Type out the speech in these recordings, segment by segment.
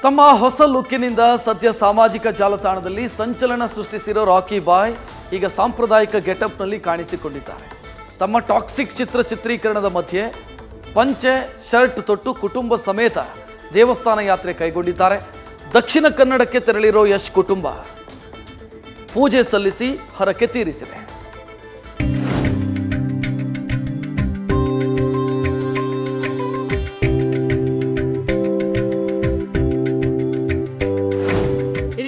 ತಮ್ಮ ಹೊಸ ಲುಕ್ಕಿನಿಂದ ಸದ್ಯ ಸಾಮಾಜಿಕ ಜಾಲತಾಣದಲ್ಲಿ ಸಂಚಲನ ಸೃಷ್ಟಿಸಿರೋ ರಾಕಿ ಬಾಯ್ ಈಗ ಸಾಂಪ್ರದಾಯಿಕ ಗೆಟಪ್ನಲ್ಲಿ ಕಾಣಿಸಿಕೊಂಡಿದ್ದಾರೆ. ತಮ್ಮ ಟಾಕ್ಸಿಕ್ ಚಿತ್ರೀಕರಣದ ಮಧ್ಯೆ ಪಂಚೆ ಶರ್ಟ್ ತೊಟ್ಟು ಕುಟುಂಬ ಸಮೇತ ದೇವಸ್ಥಾನ ಯಾತ್ರೆ ಕೈಗೊಂಡಿದ್ದಾರೆ. ದಕ್ಷಿಣ ಕನ್ನಡಕ್ಕೆ ತೆರಳಿರೋ ಯಶ್ ಕುಟುಂಬ ಪೂಜೆ ಸಲ್ಲಿಸಿ ಹರಕೆ ತೀರಿಸಿದೆ.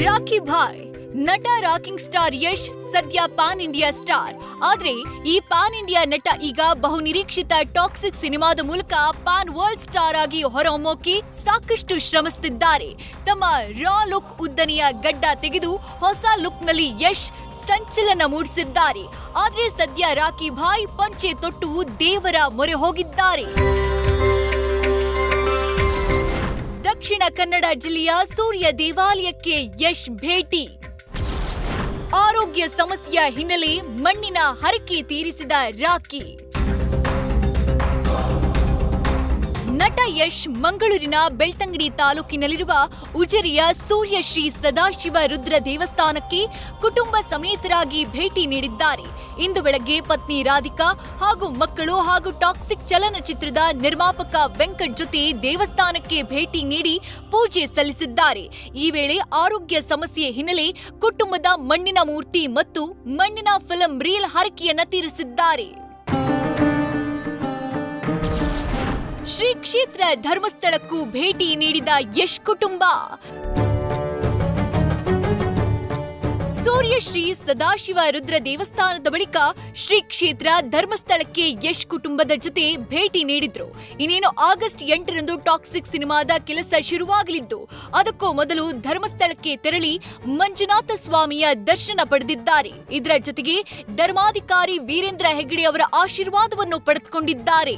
ರಾಕಿ ಬಾಯ್ ನಟ ರಾಕಿಂಗ್ ಸ್ಟಾರ್ ಯಶ್ ಸದ್ಯ ಪಾನ್ ಇಂಡಿಯಾ ಸ್ಟಾರ್. ಆದ್ರೆ ಈ ಪಾನ್ ಇಂಡಿಯಾ ನಟ ಈಗ ಬಹು ನಿರೀಕ್ಷಿತ ಟಾಕ್ಸಿಕ್ ಸಿನಿಮಾದ ಮೂಲಕ ಪಾನ್ ವರ್ಲ್ಡ್ ಸ್ಟಾರ್ ಆಗಿ ಹೊರಹೊಮ್ಮೋಕೆ ಸಾಕಷ್ಟು ಶ್ರಮಿಸುತ್ತಿದ್ದಾರೆ. ತಮ್ಮ ರಾ ಲುಕ್ ಉದ್ದನೆಯ ಗಡ್ಡ ತೆಗೆದು ಹೊಸ ಲುಕ್ ನಲ್ಲಿ ಯಶ್ ಸಂಚಲನ ಮೂಡಿಸಿದ್ದಾರೆ. ಆದ್ರೆ ಸದ್ಯ ರಾಕಿ ಬಾಯ್ ಪಂಚೆ ತೊಟ್ಟು ದೇವರ ಮೊರೆ ಹೋಗಿದ್ದಾರೆ. ದಕ್ಷಿಣ ಕನ್ನಡ ಜಿಲ್ಲೆಯ ಸೂರ್ಯ ದೇವಾಲಯಕ್ಕೆ ಯಶ್ ಭೇಟಿ. ಆರೋಗ್ಯ ಸಮಸ್ಯೆಯ ಹಿನ್ನೆಲೆ ಮಣ್ಣಿನ ಹರಕೆ ತೀರಿಸಿದ ರಾಕಿ. ನಟ ಯಶ್ ಮಂಗಳೂರಿನ ಬೆಳ್ತಂಗಡಿ ತಾಲೂಕಿನಲ್ಲಿರುವ ಉಜಿರೆಯ ಸೂರ್ಯ ಶ್ರೀ ಸದಾಶಿವ ರುದ್ರ ದೇವಸ್ಥಾನಕ್ಕೆ ಕುಟುಂಬ ಸಮೇತರಾಗಿ ಭೇಟಿ ನೀಡಿದ್ದಾರೆ. ಇಂದು ಬೆಳಗ್ಗೆ ಪತ್ನಿ ರಾಧಿಕಾ ಹಾಗೂ ಮಕ್ಕಳು ಹಾಗೂ ಟಾಕ್ಸಿಕ್ ಚಲನಚಿತ್ರದ ನಿರ್ಮಾಪಕ ವೆಂಕಟ್ ಜೊತೆ ದೇವಸ್ಥಾನಕ್ಕೆ ಭೇಟಿ ನೀಡಿ ಪೂಜೆ ಸಲ್ಲಿಸಿದ್ದಾರೆ. ಈ ವೇಳೆ ಆರೋಗ್ಯ ಸಮಸ್ಯೆ ಹಿನ್ನೆಲೆ ಕುಟುಂಬದ ಮಣ್ಣಿನ ಮೂರ್ತಿ ಮತ್ತು ಮಣ್ಣಿನ ಫಿಲ್ಮ್ ರೀಲ್ ಹರಕೆಯನ್ನ ತೀರಿಸಿದ್ದಾರೆ. ಶ್ರೀ ಕ್ಷೇತ್ರ ಧರ್ಮಸ್ಥಳಕ್ಕೂ ಭೇಟಿ ನೀಡಿದ ಯಶ್ ಕುಟುಂಬ. ಸೂರ್ಯ ಶ್ರೀ ಸದಾಶಿವ ರುದ್ರ ದೇವಸ್ಥಾನದ ಬಳಿಕ ಶ್ರೀ ಕ್ಷೇತ್ರ ಧರ್ಮಸ್ಥಳಕ್ಕೆ ಯಶ್ ಕುಟುಂಬದ ಜೊತೆ ಭೇಟಿ ನೀಡಿದ್ರು. ಇನ್ನೇನು ಆಗಸ್ಟ್ 8ರಂದು ಟಾಕ್ಸಿಕ್ ಸಿನಿಮಾದ ಕೆಲಸ ಶುರುವಾಗಲಿದ್ದು, ಅದಕ್ಕೂ ಮೊದಲು ಧರ್ಮಸ್ಥಳಕ್ಕೆ ತೆರಳಿ ಮಂಜುನಾಥ ಸ್ವಾಮಿಯ ದರ್ಶನ ಪಡೆದಿದ್ದಾರೆ. ಇದರ ಜೊತೆಗೆ ಧರ್ಮಾಧಿಕಾರಿ ವೀರೇಂದ್ರ ಹೆಗ್ಗಡೆ ಅವರ ಆಶೀರ್ವಾದವನ್ನು ಪಡೆದುಕೊಂಡಿದ್ದಾರೆ.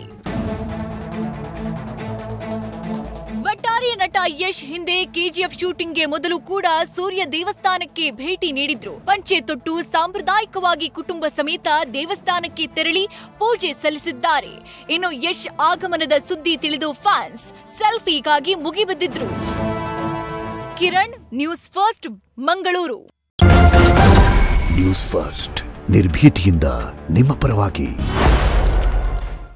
ಒಟ್ಟಾರೆ ನಟ ಯಶ್ ಹಿಂದೆ ಕೆಜಿಎಫ್ ಶೂಟಿಂಗ್ಗೆ ಮೊದಲು ಕೂಡ ಸೂರ್ಯ ದೇವಸ್ಥಾನಕ್ಕೆ ಭೇಟಿ ನೀಡಿದ್ರು. ಪಂಚೆ ತೊಟ್ಟು ಸಾಂಪ್ರದಾಯಿಕವಾಗಿ ಕುಟುಂಬ ಸಮೇತ ದೇವಸ್ಥಾನಕ್ಕೆ ತೆರಳಿ ಪೂಜೆ ಸಲ್ಲಿಸಿದ್ದಾರೆ. ಇನ್ನು ಯಶ್ ಆಗಮನದ ಸುದ್ದಿ ತಿಳಿದು ಫ್ಯಾನ್ಸ್ ಸೆಲ್ಫಿಗಾಗಿ ಮುಗಿಬಿದ್ದಿದ್ರು. Kiran, news first, Mangaluru. News first ನಿರ್ಭೀತಿಯಿಂದ ನಿಮ್ಮ ಪರವಾಗಿ.